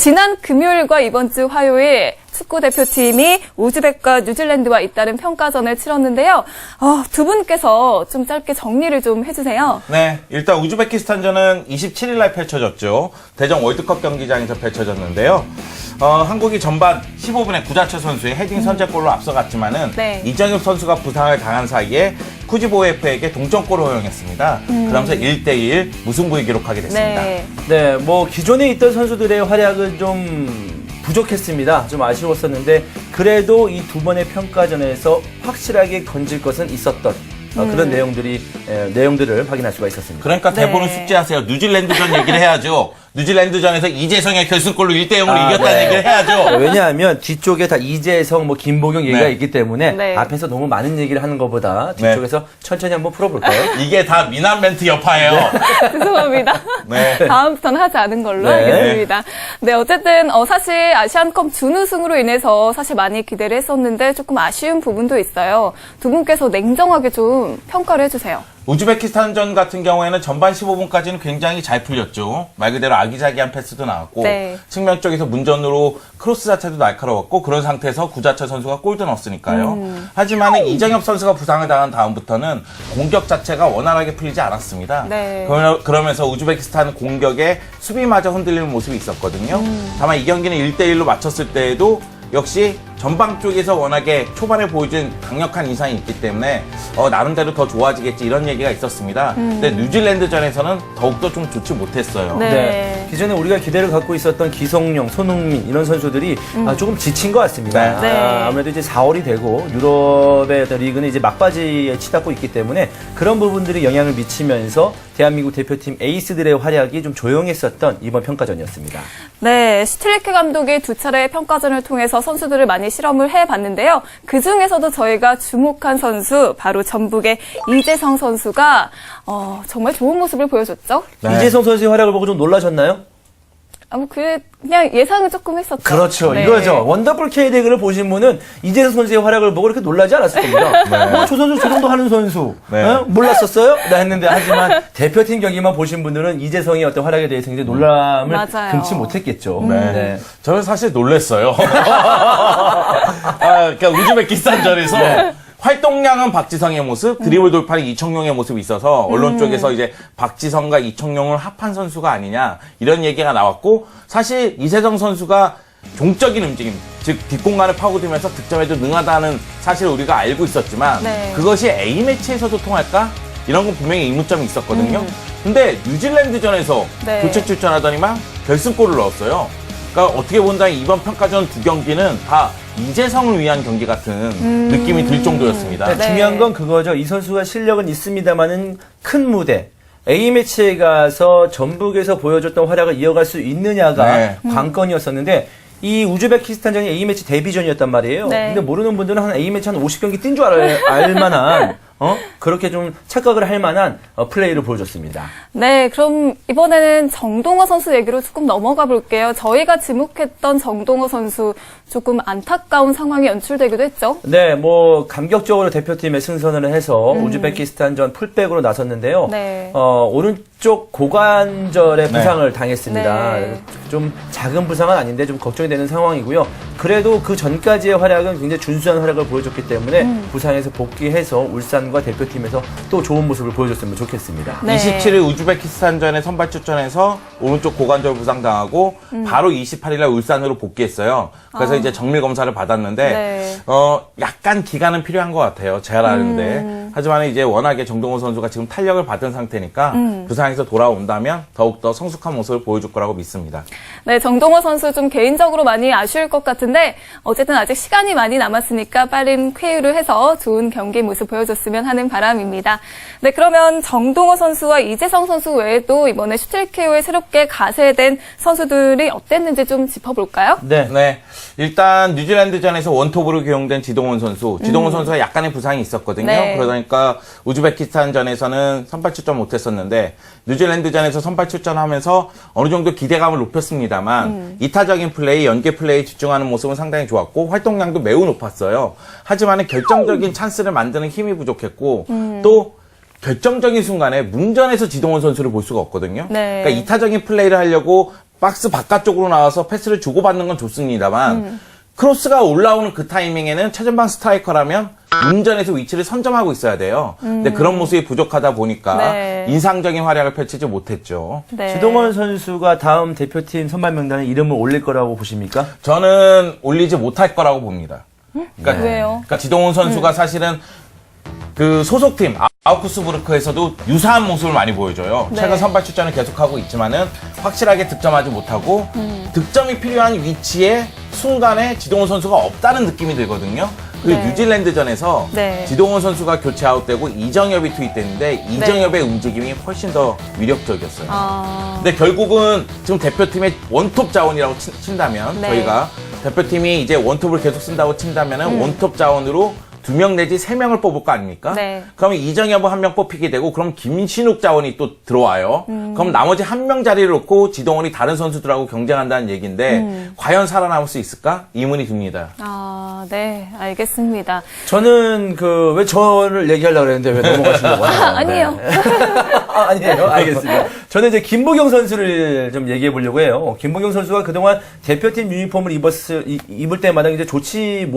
지난 금요일과 이번 주 화요일 축구 대표팀이 우즈벡과 뉴질랜드와 잇따른 평가전을 치렀는데요. 두 분께서 좀 짧게 정리를 좀 해주세요. 네, 일단 우즈베키스탄전은 27일 날 펼쳐졌죠. 대전 월드컵 경기장에서 펼쳐졌는데요. 한국이 전반 15분에 구자철 선수의 헤딩 선제골로 앞서갔지만은 네. 이정엽 선수가 부상을 당한 사이에 쿠지보에프에게 동점골을 허용했습니다. 그러면서 1대1 무승부를 기록하게 됐습니다. 네, 뭐 기존에 있던 선수들의 활약은 좀 부족했습니다. 좀 아쉬웠었는데 그래도 이 두 번의 평가전에서 확실하게 건질 것은 있었던 그런 내용들을 확인할 수가 있었습니다. 그러니까 대본을 숙지하세요. 뉴질랜드전 얘기를 해야죠. 뉴질랜드전에서 이재성의 결승골로 1대0으로 이겼다는 얘기를 해야죠. 왜냐하면 뒤쪽에 다 이재성, 김보경 얘기가 있기 때문에 네. 앞에서 너무 많은 얘기를 하는 것보다 뒤쪽에서 천천히 한번 풀어볼까요? 이게 다 미남 멘트 여파예요. 죄송합니다. 네. 다음부터는 하지 않은 걸로 네. 하겠습니다. 네, 어쨌든 사실 아시안컵 준우승으로 인해서 사실 많이 기대를 했었는데 조금 아쉬운 부분도 있어요. 두 분께서 냉정하게 좀 평가를 해주세요. 우즈베키스탄전 같은 경우에는 전반 15분까지는 굉장히 잘 풀렸죠. 말 그대로 아기자기한 패스도 나왔고 네. 측면 쪽에서 문전으로 크로스 자체도 날카로웠고 그런 상태에서 구자철 선수가 골도 넣었으니까요. 하지만 이정엽 선수가 부상을 당한 다음부터는 공격 자체가 원활하게 풀리지 않았습니다. 네. 그러면서 우즈베키스탄 공격에 수비마저 흔들리는 모습이 있었거든요. 다만 이 경기는 1대1로 맞췄을 때에도 역시 전방 쪽에서 워낙에 초반에 보여준 강력한 인상이 있기 때문에 나름대로 더 좋아지겠지 이런 얘기가 있었습니다. 근데 뉴질랜드전에서는 더욱더 좀 좋지 못했어요. 네. 기존에 우리가 기대를 갖고 있었던 기성용, 손흥민 이런 선수들이 조금 지친 것 같습니다. 네. 아무래도 이제 4월이 되고 유럽의 어떤 리그는 이제 막바지에 치닫고 있기 때문에 그런 부분들이 영향을 미치면서 대한민국 대표팀 에이스들의 활약이 좀 조용했었던 이번 평가전이었습니다. 네, 슈틸리케 감독이 두 차례 평가전을 통해서 선수들을 많이 실험을 해봤는데요. 그중에서도 저희가 주목한 선수 바로 전북의 이재성 선수가 정말 좋은 모습을 보여줬죠. 네. 이재성 선수의 활약을 보고 좀 놀라셨나요? 그냥 예상은 조금 했었죠. 그렇죠. 네. 이거죠. 원더풀 K리그를 보신 분은 이재성 선수의 활약을 보고 이렇게 놀라지 않았을 겁니다. 저 선수 저 정도 하는 선수. 네. 몰랐었어요? 라 했는데 하지만 대표팀 경기만 보신 분들은 이재성의 어떤 활약에 대해서 굉장히 놀람을 맞아요. 금치 못했겠죠. 네. 저는 사실 놀랐어요. 그러니까 우즈베키스탄전에서 활동량은 박지성의 모습, 드리블 돌파는 이청용의 모습이 있어서 언론 쪽에서 이제 박지성과 이청용을 합한 선수가 아니냐 이런 얘기가 나왔고 사실 이재성 선수가 종적인 움직임, 즉 뒷공간을 파고들면서 득점에도 능하다는 사실을 우리가 알고 있었지만 네. 그것이 A매치에서도 통할까? 이런 건 분명히 의문점이 있었거든요. 근데 뉴질랜드전에서 네. 교체 출전하더니만 결승골을 넣었어요. 그러니까 어떻게 본다면 이번 평가전 두 경기는 다 이재성을 위한 경기 같은 느낌이 들 정도였습니다. 네. 중요한 건 그거죠. 이 선수가 실력은 있습니다만은 큰 무대, A매치에 가서 전북에서 보여줬던 활약을 이어갈 수 있느냐가 네. 관건이었었는데 이 우즈베키스탄전이 A매치 데뷔전이었단 말이에요. 네. 근데 모르는 분들은 한 A매치 한 50경기 뛴 줄 알만한 그렇게 좀 착각을 할 만한 플레이를 보여줬습니다. 네, 그럼 이번에는 정동호 선수 얘기로 조금 넘어가 볼게요. 저희가 지목했던 정동호 선수 조금 안타까운 상황이 연출되기도 했죠. 네, 감격적으로 대표팀에 승선을 해서 우즈베키스탄전 풀백으로 나섰는데요. 네. 오른쪽 고관절에 부상을 당했습니다. 네. 좀 작은 부상은 아닌데 좀 걱정이 되는 상황이고요. 그래도 그 전까지의 활약은 굉장히 준수한 활약을 보여줬기 때문에 부상에서 복귀해서 울산과 대표팀에서 또 좋은 모습을 보여줬으면 좋겠습니다. 네. 27일 우즈베키스탄전에 선발 출전해서 오른쪽 고관절 부상당하고 바로 28일날 울산으로 복귀했어요. 그래서 이제 정밀 검사를 받았는데 네. 약간 기간은 필요한 것 같아요. 재활하는데. 하지만 이제 워낙에 정동호 선수가 지금 탄력을 받은 상태니까 부상에서 돌아온다면 더욱더 성숙한 모습을 보여줄 거라고 믿습니다. 네, 정동호 선수 좀 개인적으로 많이 아쉬울 것 같은데 어쨌든 아직 시간이 많이 남았으니까 빠른 쾌유를 해서 좋은 경기 모습 보여줬으면 하는 바람입니다. 네, 그러면 정동호 선수와 이재성 선수 외에도 이번에 슈틸케오에 새롭게 가세된 선수들이 어땠는지 좀 짚어볼까요? 네. 일단 뉴질랜드전에서 원톱으로 기용된 지동원 선수. 지동원 선수가 약간의 부상이 있었거든요. 네. 그러니까 우즈베키스탄전에서는 선발 출전 못했었는데 뉴질랜드전에서 선발 출전하면서 어느 정도 기대감을 높였습니다만 이타적인 플레이, 연계 플레이에 집중하는 모습은 상당히 좋았고 활동량도 매우 높았어요. 하지만 결정적인 찬스를 만드는 힘이 부족했고 또 결정적인 순간에 문전에서 지동원 선수를 볼 수가 없거든요. 네. 그러니까 이타적인 플레이를 하려고 박스 바깥쪽으로 나와서 패스를 주고받는 건 좋습니다만 크로스가 올라오는 그 타이밍에는 최전방 스트라이커라면 운전에서 위치를 선점하고 있어야 돼요. 근데 그런 모습이 부족하다 보니까 네. 인상적인 활약을 펼치지 못했죠. 네. 지동원 선수가 다음 대표팀 선발 명단에 이름을 올릴 거라고 보십니까? 저는 올리지 못할 거라고 봅니다. 그러니까, 왜요? 그러니까 지동훈 선수가 사실은 그 소속팀 아우크스부르크에서도 유사한 모습을 많이 보여줘요. 네. 최근 선발 출전을 계속하고 있지만은 확실하게 득점하지 못하고 득점이 필요한 위치에 순간에 지동훈 선수가 없다는 느낌이 들거든요. 그리고 네. 뉴질랜드전에서 네. 지동훈 선수가 교체 아웃되고 이정엽이 투입됐는데 이정엽의 움직임이 훨씬 더 위력적이었어요. 근데 결국은 지금 대표팀의 원톱 자원이라고 친다면 네. 저희가 대표팀이 이제 원톱을 계속 쓴다고 친다면은 원톱 자원으로 2명 내지 3명을 뽑을 거 아닙니까? 네. 그러면 이정엽은 1명 뽑히게 되고 그럼 김신욱 자원이 또 들어와요. 그럼 나머지 1명 자리를 놓고 지동원이 다른 선수들하고 경쟁한다는 얘기인데 과연 살아남을 수 있을까? 의문이 듭니다. 네, 알겠습니다. 저는 왜 저를 얘기하려고 그랬는데 왜 넘어가시려고 하나요? 아니에요. 네. 아니에요. 알겠습니다. 저는 이제 김보경 선수를 좀 얘기해 보려고 해요. 김보경 선수가 그동안 대표팀 유니폼을 입을 때마다 이제 좋지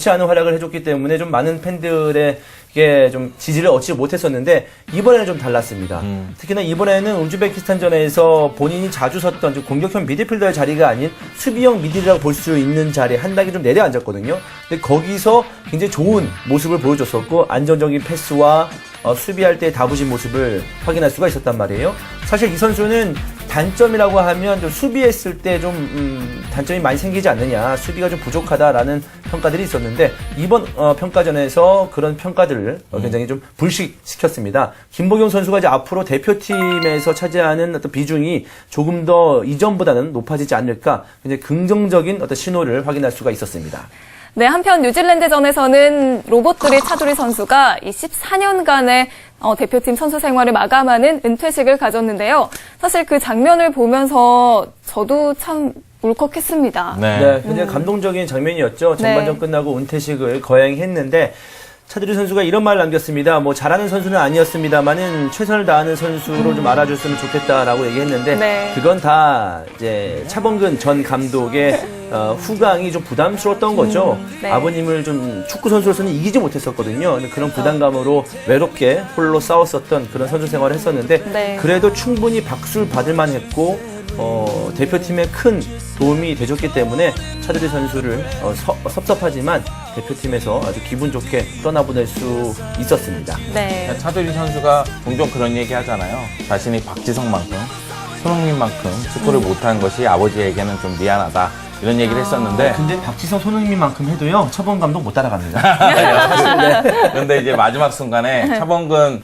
않은 활약을 해줬기 때문에 좀 많은 팬들에게 좀 지지를 얻지 못했었는데 이번에는 좀 달랐습니다. 특히나 이번에는 우즈베키스탄전에서 본인이 자주 섰던 좀 공격형 미드필더의 자리가 아닌 수비형 미드라고 볼 수 있는 자리에 한 단계 좀 내려앉았거든요. 근데 거기서 굉장히 좋은 모습을 보여줬었고 안정적인 패스와 수비할 때 다부진 모습을 확인할 수가 있었단 말이에요. 사실 이 선수는 단점이라고 하면 좀 수비했을 때 좀 단점이 많이 생기지 않느냐, 수비가 좀 부족하다라는 평가들이 있었는데 이번 평가전에서 그런 평가들을 굉장히 좀 불식시켰습니다. 김보경 선수가 이제 앞으로 대표팀에서 차지하는 어떤 비중이 조금 더 이전보다는 높아지지 않을까, 굉장히 긍정적인 어떤 신호를 확인할 수가 있었습니다. 네, 한편 뉴질랜드전에서는 로봇들의 차두리 선수가 이 14년간의 대표팀 선수 생활을 마감하는 은퇴식을 가졌는데요. 사실 그 장면을 보면서 저도 참 울컥했습니다. 네, 굉장히 감동적인 장면이었죠. 전반전 네. 끝나고 은퇴식을 거행했는데 차두리 선수가 이런 말을 남겼습니다. 뭐 잘하는 선수는 아니었습니다만은 최선을 다하는 선수로 좀 알아줬으면 좋겠다라고 얘기했는데 네. 그건 다 이제 차범근 전 감독의 후광이 좀 부담스러웠던 거죠. 네. 아버님을 좀 축구 선수로서는 이기지 못했었거든요. 근데 그런 부담감으로 외롭게 홀로 싸웠었던 그런 선수 생활을 했었는데 네. 그래도 충분히 박수를 받을 만했고 대표팀에 큰 도움이 되셨기 때문에 차두리 선수를 섭섭하지만 대표팀에서 아주 기분 좋게 떠나보낼 수 있었습니다. 네. 차두리 선수가 종종 그런 얘기 하잖아요. 자신이 박지성만큼, 손흥민만큼 축구를 못한 것이 아버지에게는 좀 미안하다. 이런 얘기를 했었는데. 근데 박지성, 손흥민만큼 해도요, 차범근 감독 못 따라갑니다. 그런데 이제 마지막 순간에 차범근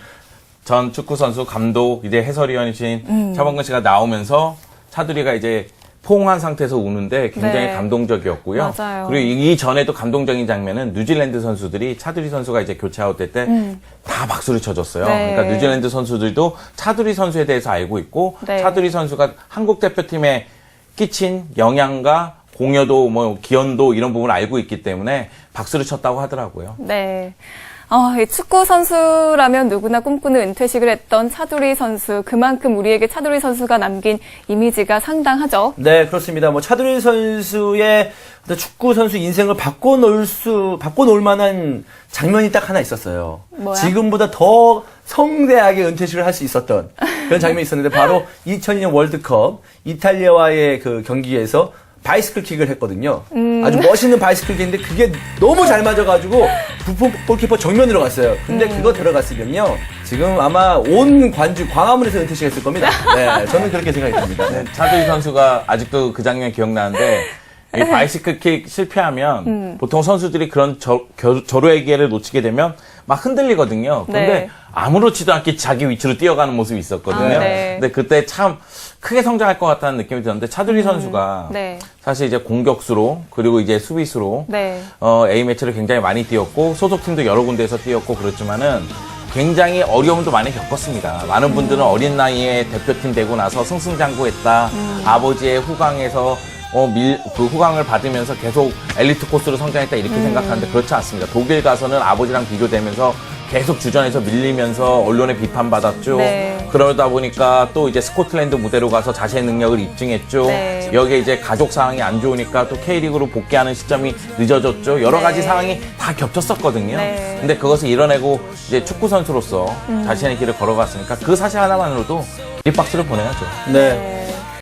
전 축구 선수 감독, 이제 해설위원이신 차범근 씨가 나오면서 차두리가 이제 포옹한 상태에서 우는데 굉장히 네. 감동적이었고요. 맞아요. 그리고 이 전에도 감동적인 장면은 뉴질랜드 선수들이 차두리 선수가 이제 교체 아웃될 때 다 박수를 쳐줬어요. 네. 그러니까 뉴질랜드 선수들도 차두리 선수에 대해서 알고 있고 네. 차두리 선수가 한국 대표팀에 끼친 영향과 공여도 뭐 기여도 이런 부분을 알고 있기 때문에 박수를 쳤다고 하더라고요. 네. 이 축구 선수라면 누구나 꿈꾸는 은퇴식을 했던 차두리 선수, 그만큼 우리에게 차두리 선수가 남긴 이미지가 상당하죠. 네, 그렇습니다. 뭐 차두리 선수의 어떤 축구 선수 인생을 바꿔놓을 만한 장면이 딱 하나 있었어요. 뭐야? 지금보다 더 성대하게 은퇴식을 할 수 있었던 그런 장면이 있었는데 바로 2002년 월드컵 이탈리아와의 그 경기에서 바이스클 킥을 했거든요. 아주 멋있는 바이스클 킥인데 그게 너무 잘 맞아가지고 부폰 골키퍼 정면으로 갔어요. 근데 그거 들어갔으면요. 지금 아마 온 관주 광화문에서 은퇴식 했을 겁니다. 네, 저는 그렇게 생각이 듭니다. 네. 차두리 선수가 아직도 그 장면 기억나는데 이 바이시클킥 실패하면 보통 선수들이 그런 절호의 기회를 놓치게 되면 막 흔들리거든요. 근데 네. 아무렇지도 않게 자기 위치로 뛰어가는 모습이 있었거든요. 네. 근데 그때 참 크게 성장할 것 같다는 느낌이 들었는데 차두리 선수가 네. 사실 이제 공격수로 그리고 이제 수비수로 네. A매치를 굉장히 많이 뛰었고 소속팀도 여러 군데에서 뛰었고 그렇지만은 굉장히 어려움도 많이 겪었습니다. 많은 분들은 어린 나이에 대표팀 되고 나서 승승장구했다. 아버지의 후광에서 그 후광을 받으면서 계속 엘리트 코스로 성장했다 이렇게 생각하는데 그렇지 않습니다. 독일 가서는 아버지랑 비교되면서 계속 주전에서 밀리면서 언론에 비판받았죠. 네. 그러다 보니까 또 이제 스코틀랜드 무대로 가서 자신의 능력을 입증했죠. 네. 여기에 이제 가족 상황이 안 좋으니까 또 K리그로 복귀하는 시점이 늦어졌죠. 여러 가지 네. 상황이 다 겹쳤었거든요. 네. 근데 그것을 이뤄내고 이제 축구 선수로서 자신의 길을 걸어갔으니까 그 사실 하나만으로도 립박스를 보내야죠. 네.